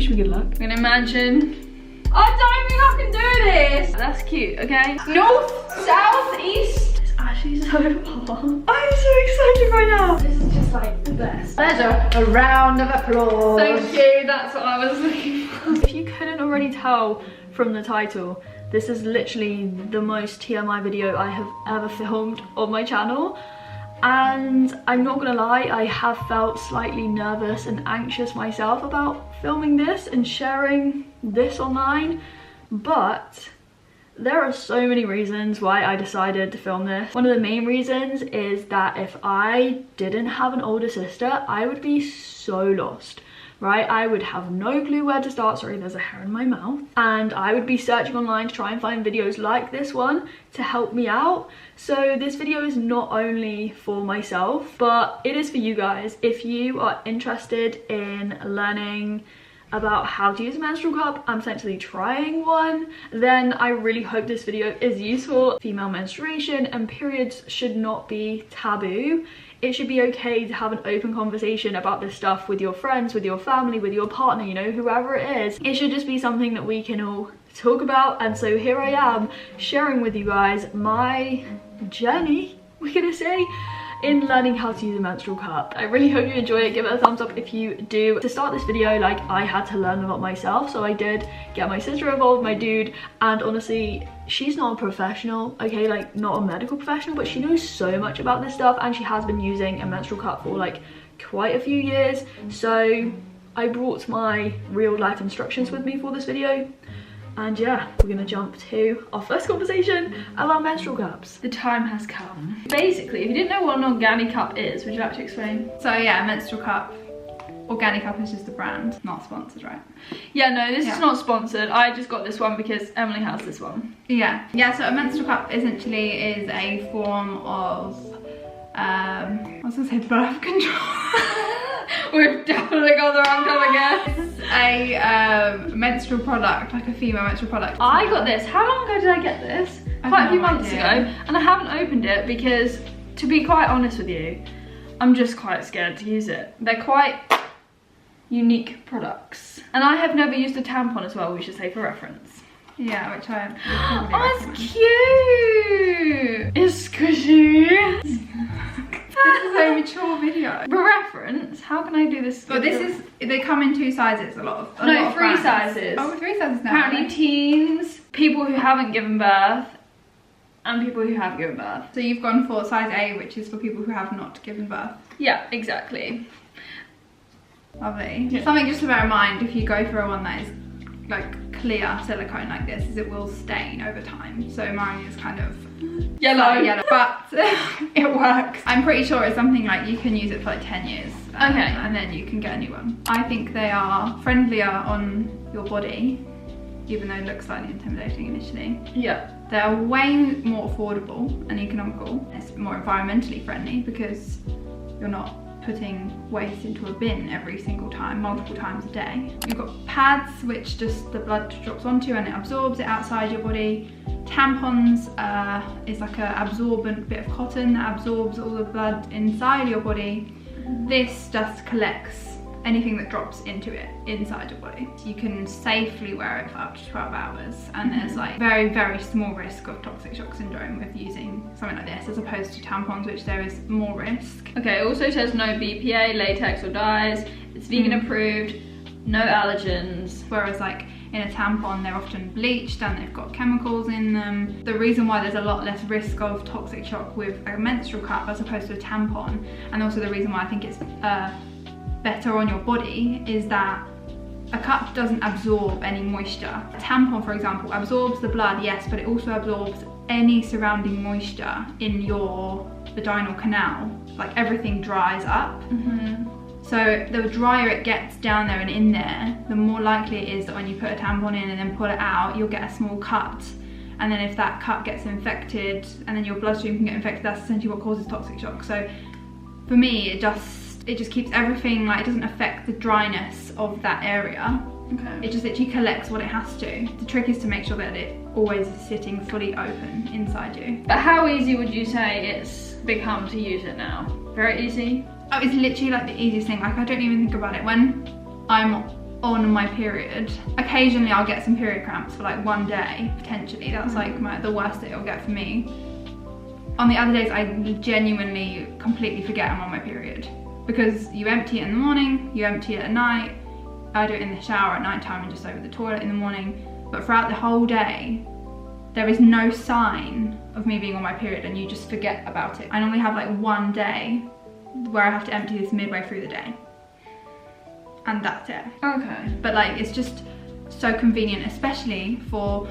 Wish me good luck. I'm gonna imagine. I don't think I can do this. That's cute, okay? North, south, east. It's actually so hard. I'm so excited right now. This is just like the best. There's a round of applause. Thank you, that's what I was looking for. If you couldn't already tell from the title, this is literally the most TMI video I have ever filmed on my channel. And I'm not gonna lie, I have felt slightly nervous and anxious myself about filming this and sharing this online, but there are so many reasons why I decided to film this. One of the main reasons is that if I didn't have an older sister, I would be so lost, right? I would have no clue where to start. Sorry, there's a hair in my mouth. And I would be searching online to try and find videos like this one to help me out. So this video is not only for myself, but it is for you guys. If you are interested in learning about how to use a menstrual cup and potentially trying one, then I really hope this video is useful. Female menstruation and periods should not be taboo. It should be okay to have an open conversation about this stuff with your friends, with your family, with your partner, you know, whoever it is. It should just be something that we can all talk about. And so here I am sharing with you guys my journey, we're gonna say, in learning how to use a menstrual cup. I really hope you enjoy it. Give it a thumbs up if you do. To start this video, like, I had to learn a lot myself, so I did get my sister involved, my dude, and honestly, she's not a professional, okay, like not a medical professional, but she knows so much about this stuff, and she has been using a menstrual cup for like quite a few years. So I brought my real life instructions with me for this video. And yeah, we're gonna jump to our first conversation about menstrual cups. The time has come. Basically, if you didn't know what an organic cup is, would you like to explain? So yeah, menstrual cup. Organic cup is just the brand, not sponsored, right? Yeah, no, this is not sponsored. I just got this one because Emily has this one. Yeah, so a menstrual cup essentially is a form of, I was gonna say birth control. We've definitely got the wrong color again. It's a menstrual product, like a female menstrual product. I got this. How long ago did I get this? Quite a few months ago, and I haven't opened it because, to be quite honest with you, I'm just quite scared to use it. They're quite unique products, and I have never used a tampon as well, we should say, for reference. Yeah, which I oh, it's cute. It's squishy. This is a mature video. For reference, how can I do this? But this is, they come in 2 sizes, a lot of three sizes. Oh, 3 sizes now. Apparently teens, people who haven't given birth, and people who have given birth. So you've gone for size A, which is for people who have not given birth. Yeah, exactly. Lovely. Yeah. Something just to bear in mind if you go for a one that is like clear silicone like this, is it will stain over time. So mine is kind of yellow, but it works. I'm pretty sure it's something like you can use it for like 10 years. Okay. And then you can get a new one. I think they are friendlier on your body, even though it looks slightly intimidating initially. Yeah. They are way more affordable and economical. It's more environmentally friendly because you're not putting waste into a bin every single time, multiple times a day. You've got pads, which just the blood drops onto and it absorbs it outside your body. Tampons is like an absorbent bit of cotton that absorbs all the blood inside your body. This just collects anything that drops into it inside your body. You can safely wear it for up to 12 hours, and there's like very, very small risk of toxic shock syndrome with using something like this, as opposed to tampons, which there is more risk. Okay, it also says no BPA, latex or dyes, it's vegan approved, no allergens. Whereas like in a tampon, they're often bleached and they've got chemicals in them. The reason why there's a lot less risk of toxic shock with a menstrual cup as opposed to a tampon, and also the reason why I think it's better on your body, is that a cup doesn't absorb any moisture. A tampon, for example, absorbs the blood, yes, but it also absorbs any surrounding moisture in your vaginal canal. Like everything dries up. So the drier it gets down there and in there, the more likely it is that when you put a tampon in and then pull it out, you'll get a small cut. And then if that cut gets infected and then your bloodstream can get infected, that's essentially what causes toxic shock. So for me, it just keeps everything, like, it doesn't affect the dryness of that area. Okay. It just literally collects what it has to. The trick is to make sure that it always is sitting fully open inside you. But how easy would you say it's become to use it now? Very easy? Oh, it's literally like the easiest thing. Like, I don't even think about it. When I'm on my period. Occasionally I'll get some period cramps for like one day, potentially. That's like the worst that it'll get for me. On the other days, I genuinely completely forget I'm on my period. Because you empty it in the morning, you empty it at night. I do it in the shower at night time and just over the toilet in the morning. But throughout the whole day, there is no sign of me being on my period and you just forget about it. I normally have like one day where I have to empty this midway through the day. And that's it. Okay. But like, it's just so convenient, especially for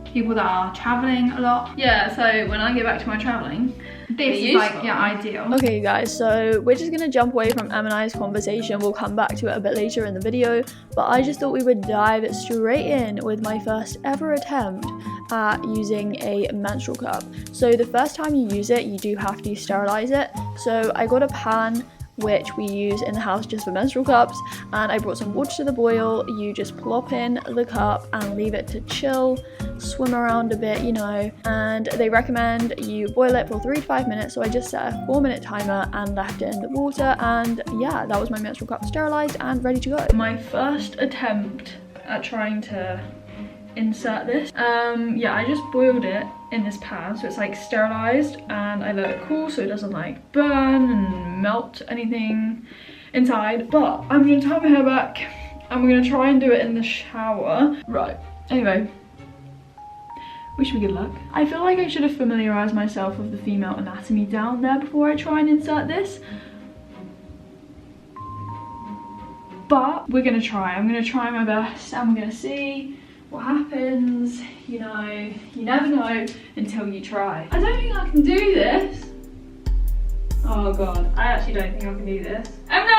people that are traveling a lot. Yeah, so when I get back to my traveling, this is like, yeah, ideal. Okay guys, so we're just gonna jump away from Em and I's conversation. We'll come back to it a bit later in the video, but I just thought we would dive straight in with my first ever attempt at using a menstrual cup. So the first time you use it, you do have to sterilize it. So I got a pan which we use in the house just for menstrual cups, and I brought some water to the boil. You just plop in the cup and leave it to chill, swim around a bit, you know, and they recommend you boil it for 3 to 5 minutes. So I just set a 4-minute timer and left it in the water, and yeah, that was my menstrual cup sterilized and ready to go. My first attempt at trying to insert this, yeah, I just boiled it in this pan, so it's like sterilized, and I let it cool so it doesn't like burn and melt anything inside. But I'm gonna tie my hair back and we're gonna try and do it in the shower. Right, anyway, wish me good luck. I feel like I should have familiarized myself with the female anatomy down there before I try and insert this, but we're gonna try. I'm gonna try my best and we're gonna see what happens. You know, you never know until you try. I don't think I can do this. Oh god, I actually don't think I can do this. Emily!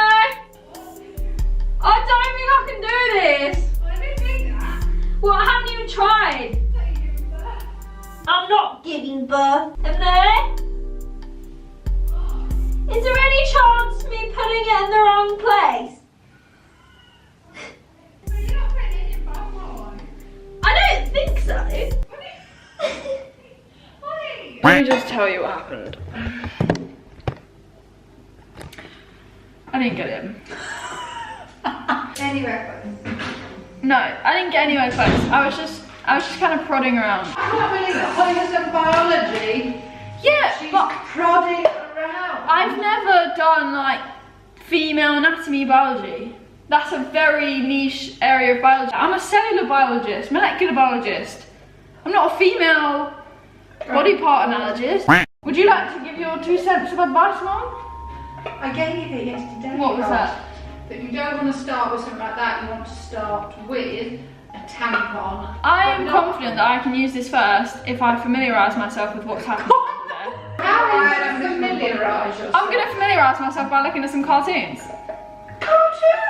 I don't think I can do this! I didn't think that. Well, I haven't even tried. I'm not giving birth. Emily? Is there any chance of me putting it in the wrong place? I don't think so. Let me just tell you what happened. I didn't get him. Anywhere close. No, I didn't get anywhere close. I was just kind of prodding around. I can't believe it. Highest of biology. Yeah, She's but prodding around. I've never done like female anatomy biology. That's a very niche area of biology. I'm a cellular biologist, molecular biologist. I'm not a female body part analyst. Would you like to give your 2 cents of advice, Mom? I gave it yesterday. What was that? That you don't want to start with something like that. You want to start with a tampon. I'm confident that I can use this first if I familiarise myself with what's happening there. How are you going to familiarise yourself? I'm going to familiarise myself by looking at some cartoons.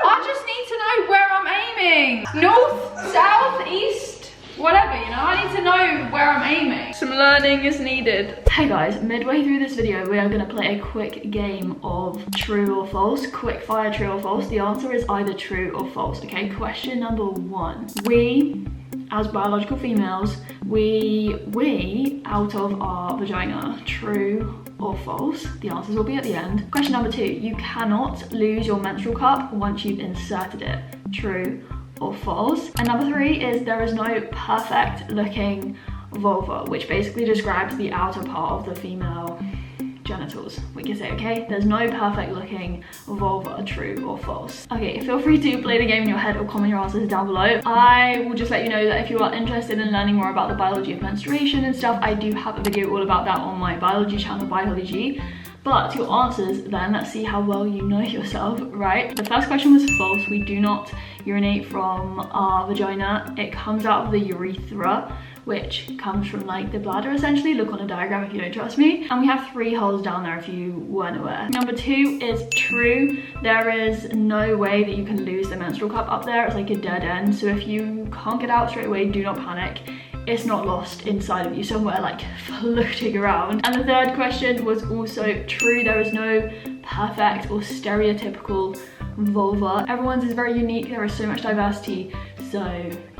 I just need to know where I'm aiming. North, south, east, whatever, you know. I need to know where I'm aiming. Some learning is needed. Hey guys, midway through this video, we are going to play a quick game of true or false. Quick fire true or false. The answer is either true or false, okay? Question number 1. We, as biological females, we out of our vagina, true or false? The answers will be at the end. Question number 2, you cannot lose your menstrual cup once you've inserted it, true or false? And number 3 is there is no perfect looking vulva, which basically describes the outer part of the female genitals. We can say, okay, there's no perfect looking vulva, true or false. Okay, feel free to play the game in your head or comment your answers down below. I will just let you know that if you are interested in learning more about the biology of menstruation and stuff, I do have a video all about that on my biology channel, Biology. But your answers then, let's see how well you know yourself, right? The first question was false. We do not urinate from our vagina. It comes out of the urethra, which comes from like the bladder essentially. Look on a diagram if you don't trust me. And we have 3 holes down there if you weren't aware. Number 2 is true. There is no way that you can lose the menstrual cup up there. It's like a dead end. So if you can't get out straight away, do not panic. It's not lost inside of you somewhere like floating around. And the third question was also true. There is no perfect or stereotypical vulva. Everyone's is very unique. There is so much diversity. So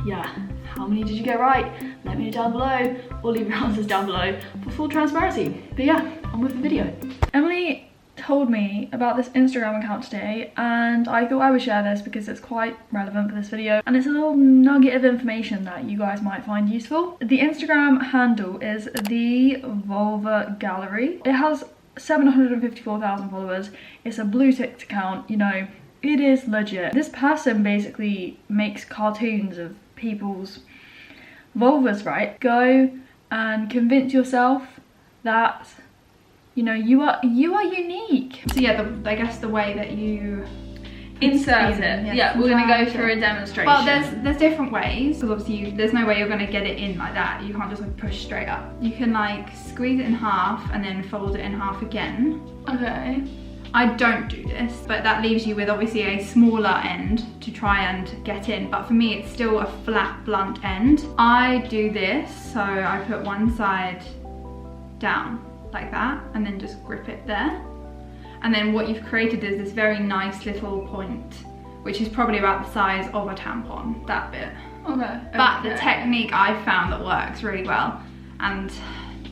yeah, how many did you get right? Let me know down below, or leave your answers down below for full transparency. But yeah, on with the video. Emily told me about this Instagram account today, and I thought I would share this because it's quite relevant for this video, and it's a little nugget of information that you guys might find useful. The Instagram handle is the Vulva Gallery. It has 754,000 followers. It's a blue ticked account, you know, it is legit. This person basically makes cartoons of people's vulvas, right? Go and convince yourself that, you know, you are unique. So yeah, I guess the way that you insert it. Yeah, we're gonna go through a demonstration. Well, there's different ways, because obviously there's no way you're gonna get it in like that. You can't just like push straight up. You can like squeeze it in half and then fold it in half again. Okay. I don't do this, but that leaves you with obviously a smaller end to try and get in, but for me it's still a flat, blunt end. I do this, so I put one side down like that and then just grip it there. And then what you've created is this very nice little point, which is probably about the size of a tampon, that bit. Okay. But the technique I've found that works really well, and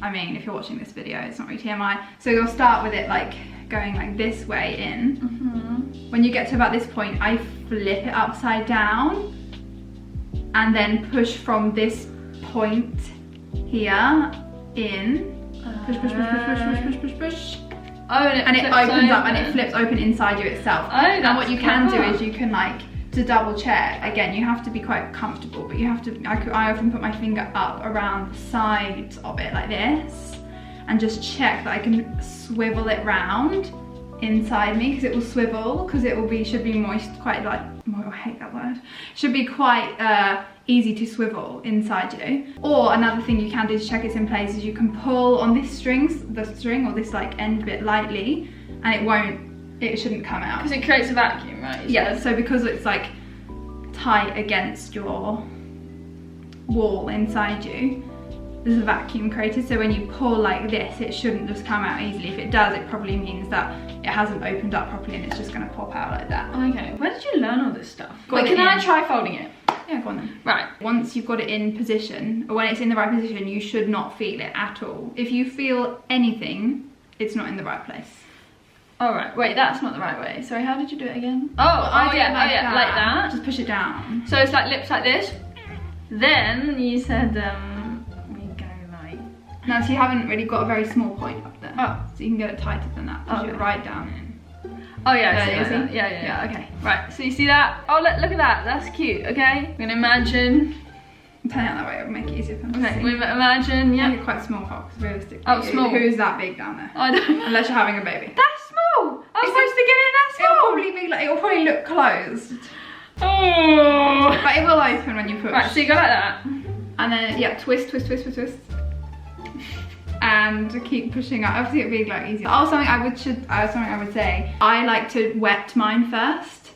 I mean, if you're watching this video, it's not really TMI, so you'll start with it like going like this way in. When you get to about this point, I flip it upside down and then push from this point here in. Push, push, push, push, push, push, push, push, push. Oh, and it opens up and it flips open inside you itself. Oh, and what you can do is you can like, to double check, again, you have to be quite comfortable, but you have to, I often put my finger up around the sides of it like this and just check that I can swivel it round inside me, because it will swivel, because it will be, should be moist, quite like, oh, I hate that word, should be quite easy to swivel inside you. Or another thing you can do to check it's in place is you can pull on this the string or this like end bit lightly, and it shouldn't come out. Because it creates a vacuum, right? Yeah, so because it's like tight against your wall inside you, there's a vacuum created, so when you pull like this, it shouldn't just come out easily. If it does, it probably means that it hasn't opened up properly and it's just going to pop out like that. Okay, where did you learn all this stuff? Wait, can I try folding it? Yeah, go on then. Right. Once you've got it in position, or when it's in the right position, you should not feel it at all. If you feel anything, it's not in the right place. All right, wait, that's not the right way. Sorry, how did you do it again? I yeah, like like that. Just push it down. So it's like lips like this. Then you said, we go like... No, so you haven't really got a very small point up there. Oh. So you can get it tighter than that. Push it right down in. Oh yeah, I see, you like see? that. Yeah, okay. Right, so you see that? Oh, look at that, that's cute, okay? I'm gonna imagine... Turn it that way, it'll make it easier for me to Okay, see. we imagine, yeah. Make it quite small, because realistically, Oh, small. Who's that big down there? I don't know. Unless you're having a baby. That's small! I was supposed to get it that small! It'll probably be like, it'll probably look closed. Oh! But it will open when you push. Right, so you go like that. And then, yeah, twist, twist, twist, twist, twist. And keep pushing up. Obviously it'd be like easier. Oh, something I would say, I like to wet mine first.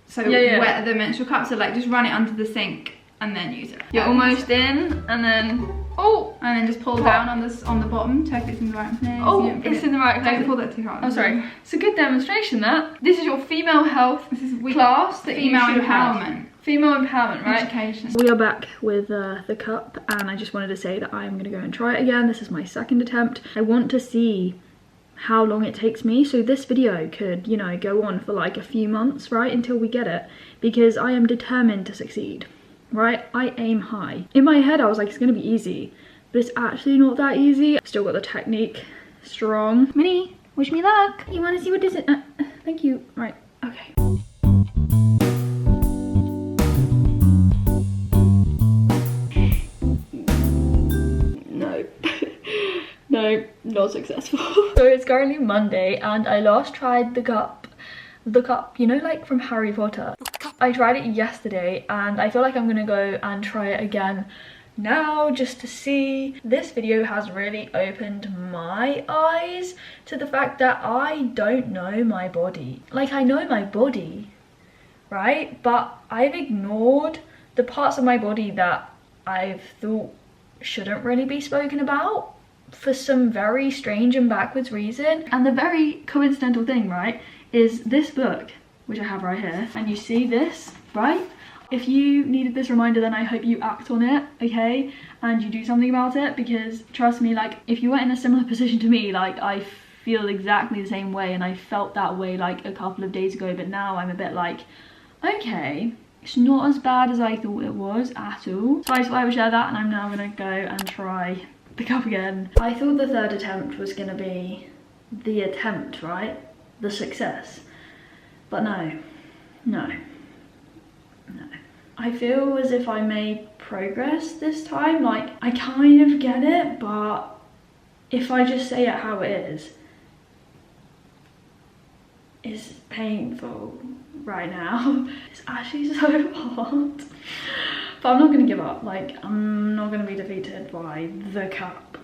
So wet the menstrual cup, so like just run it under the sink and then use it. You're almost in, and then, and then just pull down on the bottom, check it's in the right place. Oh, it's in the right place. Don't pull that too hard. Oh, sorry. It's a good demonstration, that. This is your female health class that female you should empowerment. have. Female empowerment, right? Education. We are back with the cup, and I just wanted to say that I'm going to go and try it again. This is my second attempt. I want to see how long it takes me, so this video could, you know, go on for like a few months, right, until we get it, because I am determined to succeed, right? I aim high. In my head I was like, it's going to be easy, but it's actually not that easy. Still got the technique strong. Minnie, wish me luck. You want to see what this is? Thank you. Right, okay. No, not successful. So it's currently Monday and I last tried the cup, you know, like from Harry Potter. I tried it yesterday and I feel like I'm gonna go and try it again now just to see. This video has really opened my eyes to the fact that I don't know my body. Like, I know my body, right? But I've ignored the parts of my body that I've thought shouldn't really be spoken about, for some very strange and backwards reason. And the very coincidental thing, right, is this book, which I have right here, and you see this, right? If you needed this reminder, then I hope you act on it, okay? And you do something about it, because trust me, like, if you were in a similar position to me, like, I feel exactly the same way, and I felt that way like a couple of days ago, but now I'm a bit like, okay, it's not as bad as I thought it was at all. So I just thought I would share that, and I'm now gonna go and try the cup again. I thought the third attempt was gonna be the attempt, right? The success. But no. I feel as if I made progress this time. Like, I kind of get it, but if I just say it how it is, it's painful right now. It's actually so hard. But I'm not gonna give up. Like, I'm not gonna be defeated by the cup.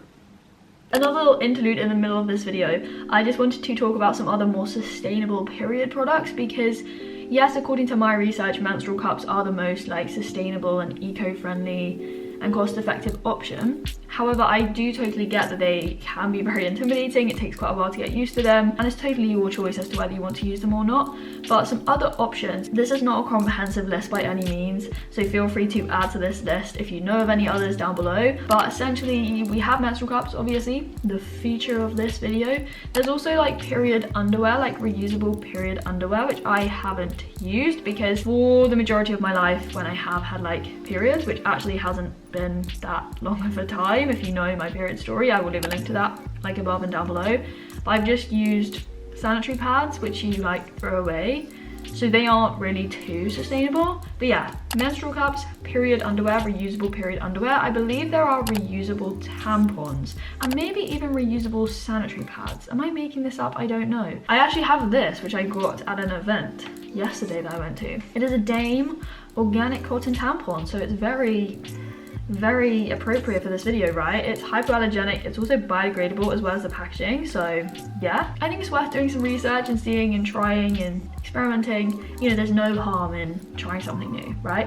Another little interlude in the middle of this video, I just wanted to talk about some other more sustainable period products, because yes, according to my research, menstrual cups are the most like sustainable and eco-friendly and cost-effective option. However, I do totally get that they can be very intimidating. It takes quite a while to get used to them, and it's totally your choice as to whether you want to use them or not. But some other options, this is not a comprehensive list by any means, so feel free to add to this list if you know of any others down below. But essentially, we have menstrual cups, obviously, the feature of this video. There's also like period underwear, like reusable period underwear, which I haven't used because for the majority of my life, when I have had like periods, which actually hasn't been that long of a time. If you know my period story, I will leave a link to that like above and down below. But I've just used sanitary pads, which you like throw away, so they aren't really too sustainable. But yeah, menstrual cups, period underwear, reusable period underwear. I believe there are reusable tampons and maybe even reusable sanitary pads. Am I making this up? I don't know. I actually have this, which I got at an event yesterday that I went to. It is a Dame organic cotton tampon, so it's very appropriate for this video, right? It's hypoallergenic, it's also biodegradable as well as the packaging, so yeah. I think it's worth doing some research and seeing and trying and experimenting. You know, there's no harm in trying something new, right?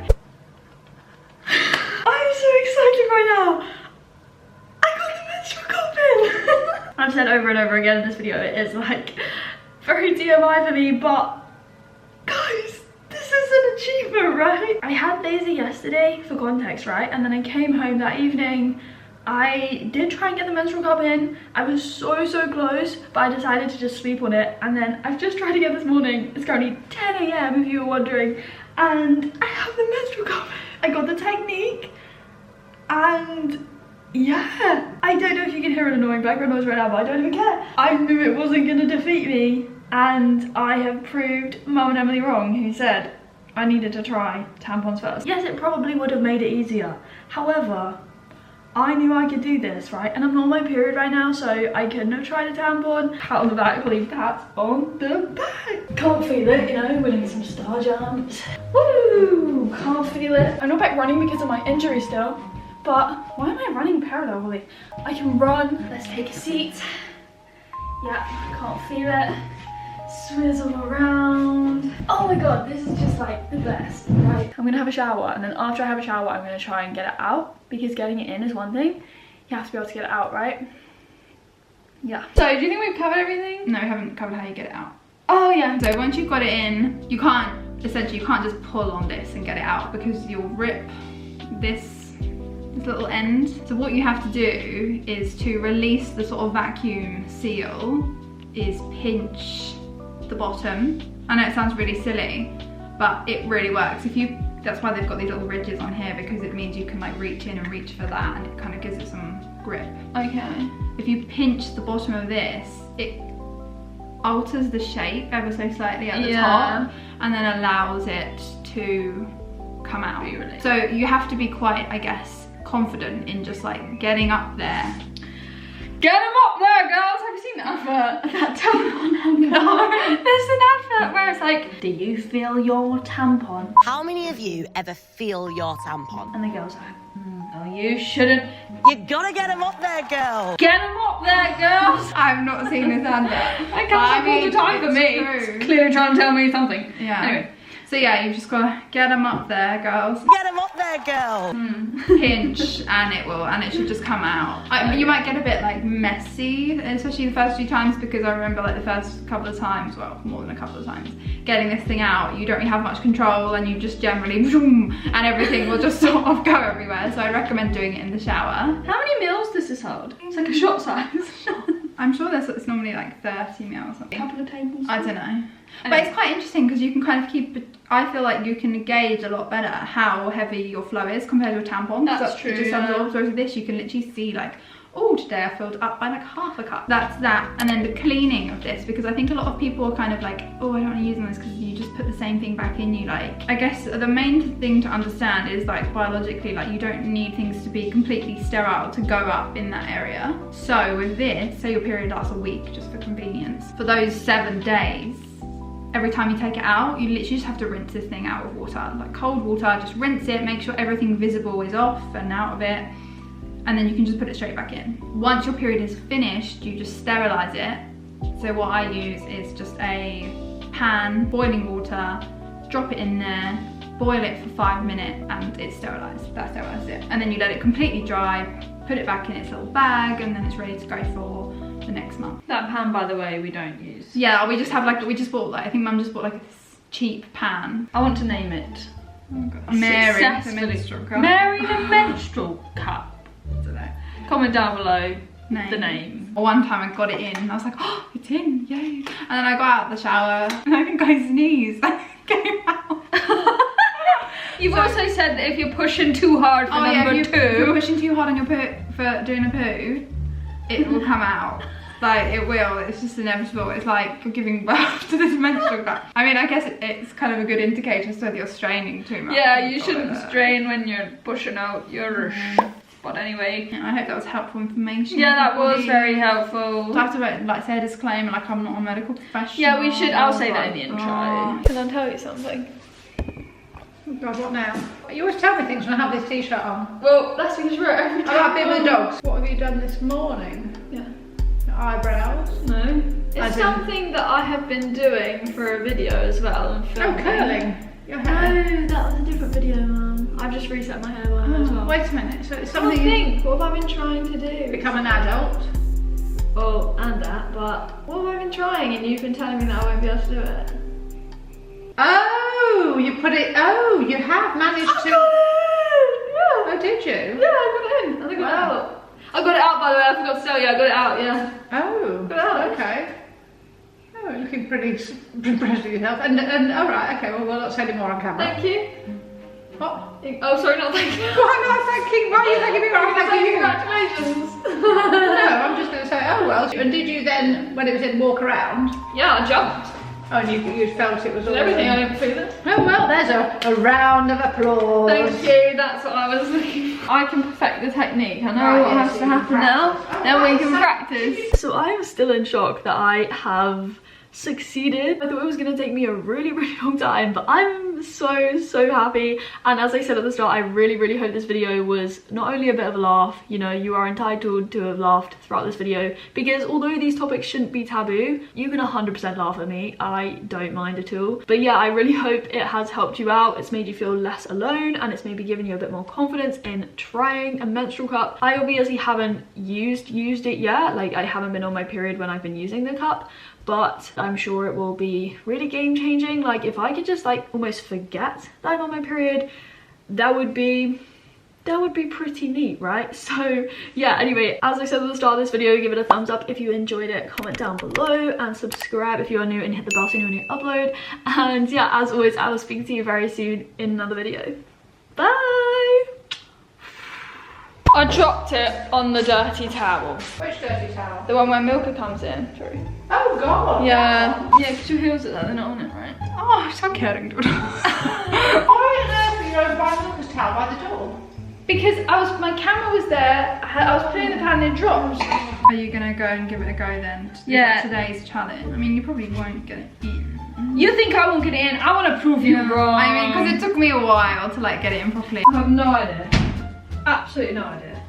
I'm so excited right now! I got the menstrual cup in! I've said over and over again in this video, it is like very TMI for me, but guys, this is an achievement, right? I had laser yesterday for context, right? And then I came home that evening. I did try and get the menstrual cup in. I was so close, but I decided to just sleep on it. And then I've just tried again this morning. It's currently 10 AM if you were wondering. And I have the menstrual cup. I got the technique. And yeah, I don't know if you can hear an annoying background noise right now, but I don't even care. I knew it wasn't gonna defeat me. And I have proved Mum and Emily wrong, who said I needed to try tampons first. Yes, it probably would have made it easier. However, I knew I could do this, right? And I'm not on my period right now, so I couldn't have tried a tampon. Pat on the back, leave tats on the back. Can't feel it, you know, winning some star jumps. Woo! Can't feel it. I'm not back running because of my injury still, but why am I running parallelly? I can run. Let's take a seat. Yeah, can't feel it. Swizzle around. Oh my god, this is just like the best, right? I'm gonna have a shower, and then after I have a shower, I'm gonna try and get it out, because getting it in is one thing. You have to be able to get it out, right? Yeah. So, do you think we've covered everything? No, we haven't covered how you get it out. Oh yeah. So once you've got it in, you can't just pull on this and get it out, because you'll rip this little end. So what you have to do is, to release the sort of vacuum seal, is pinch the bottom. I know it sounds really silly, but it really works. That's why they've got these little ridges on here, because it means you can like reach in and reach for that, and it kind of gives it some grip. Okay. If you pinch the bottom of this, it alters the shape ever so slightly at the top, and then allows it to come out. So you have to be quite, I guess, confident in just like getting up there. Get them up there, girls! Have you seen the advert? That tampon advert. No, there's an advert where it's like, do you feel your tampon? How many of you ever feel your tampon? And the girl's like, no, you shouldn't. You gotta get them up there, girl. get them up there, girls! I've not seen this advert. It comes up all the time for me. It's clearly trying to tell me something. Yeah. Anyway. So yeah, you've just got to get them up there, girls. Get them up there, girl. Pinch, and it should just come out. You might get a bit like messy, especially the first few times, because I remember like the first couple of times, well, more than a couple of times, getting this thing out, you don't really have much control, and you just generally, and everything will just sort of go everywhere. So I recommend doing it in the shower. How many mils does this hold? It's like a shot size. I'm sure it's normally like 30 mil or something. A couple of tablespoons. I don't know. But it's quite interesting because you can kind of keep, I feel like you can gauge a lot better how heavy your flow is compared to a tampon. That's true, It just absorbs. Whereas with this, you can literally see like, oh, today I filled up by like half a cup. That's that. And then the cleaning of this, because I think a lot of people are kind of like, oh, I don't want to use this because you just put the same thing back in you. Like, I guess the main thing to understand is like biologically, like you don't need things to be completely sterile to go up in that area. So with this, say your period lasts a week just for convenience. For those 7 days, every time you take it out, you literally just have to rinse this thing out with water. Like cold water, just rinse it, make sure everything visible is off and out of it. And then you can just put it straight back in. Once your period is finished, you just sterilize it. So what I use is just a pan, boiling water, drop it in there, boil it for 5 minutes, and it's sterilized. That sterilizes it. And then you let it completely dry, put it back in its little bag, and then it's ready to go for the next month. That pan, by the way, we don't use. Yeah, we just have like, we just bought like, I think Mum just bought like a cheap pan. I want to name it. Oh God. Mary the menstrual cup. Mary the menstrual cup. Comment down below the name. One time I got it in and I was like, oh, it's in, yay. And then I got out of the shower and I think I sneezed and it came out. You've also said that if you're pushing too hard for number 2. If you're pushing too hard on your poo, for doing a poo, it will come out. Like, it will, it's just inevitable. It's like you're giving birth to this menstrual cup. I mean, I guess it's kind of a good indicator so that you're straining too much. Yeah, you shouldn't strain when you're pushing out your... But anyway, I hope that was helpful information. Yeah, that was very helpful. Do I have to like say a disclaimer, like I'm not a medical professional? Yeah, we should. I'll say that in the intro. Can I tell you something? Oh God, what now? You always tell me things when I have this t-shirt on. Well, that's because we're every time. I've been with the dogs. What have you done this morning? Yeah. Your eyebrows? No. It's something that I have been doing for a video as well. And filming. Oh, curling your hair. No, that was a different video, Mum. I've just reset my hair as well. Wait a minute. So it's Something. something What have I been trying to do? become an adult. Well, and that, but what have I been trying? And you've been telling me that I won't be able to do it. Oh, you put it. Oh, you have managed to. Yeah. Oh, did you? Yeah, I got it in. And I got it out. I got it out, by the way. I forgot to tell you. I got it out. Yeah. Oh. Got it out. Okay. Oh, you're looking pretty impressed with yourself. And all right. Okay. Well, we'll not say any more on camera. Thank you. What? Oh, sorry, not thank you. Why not thanking? Why are you thanking me? Why am I thanking you? Congratulations. No, I'm just going to say, oh well. And did you then, when it was in, walk around? Yeah, I jumped. Oh, and you felt it was all Everything, I in. didn't feel it. Oh well, there's a round of applause. Thank you, that's what I was looking for. I can perfect the technique. I know what has to happen now. Then we can practice. So I am still in shock that I have succeeded. I thought it was going to take me a really long time, but I'm so happy. And as I said at the start, I really hope this video was not only a bit of a laugh, you know, you are entitled to have laughed throughout this video, because although these topics shouldn't be taboo, you can 100% laugh at me. I don't mind at all. But yeah, I really hope it has helped you out. It's made you feel less alone, and it's maybe given you a bit more confidence in trying a menstrual cup. I obviously haven't used it yet. Like, I haven't been on my period when I've been using the cup, but I'm sure it will be really game changing. Like, if I could just like almost forget that I'm on my period, that would be pretty neat, right? So yeah, anyway, as I said at the start of this video, give it a thumbs up if you enjoyed it, comment down below, and subscribe if you are new, and hit the bell so you know when you upload. And yeah, as always, I will speak to you very soon in another video. Bye! I dropped it on the dirty towel. Which dirty towel? The one where Milka comes in. Sorry. Oh God. Yeah. Yeah, because your heels are there, they're not on it, right? Oh, so caring. Why on earth are you over by Milka's towel by the door? Because my camera was there, I was putting the pan and it dropped. Are you gonna go and give it a go then? Yeah. Today's challenge. I mean, you probably won't get it in. You think I won't get it in? I want to prove you wrong. I mean, because it took me a while to like get it in properly. I have no idea. Absolutely no idea.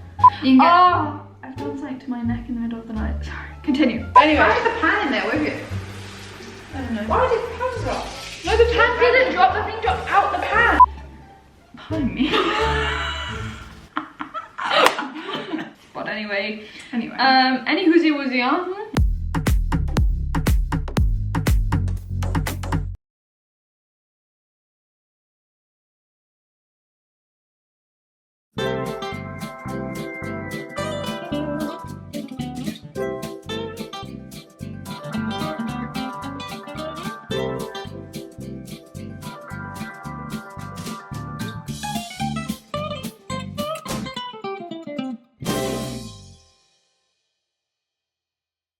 You can get Oh! I've done something to my neck in the middle of the night. Sorry. Continue. Anyway. Why did the pan in there with you? I don't know. Why did the pan drop? No, the pan didn't drop. The thing dropped out the pan. behind me. But anyway. Anyway. Any whoozy woozy on.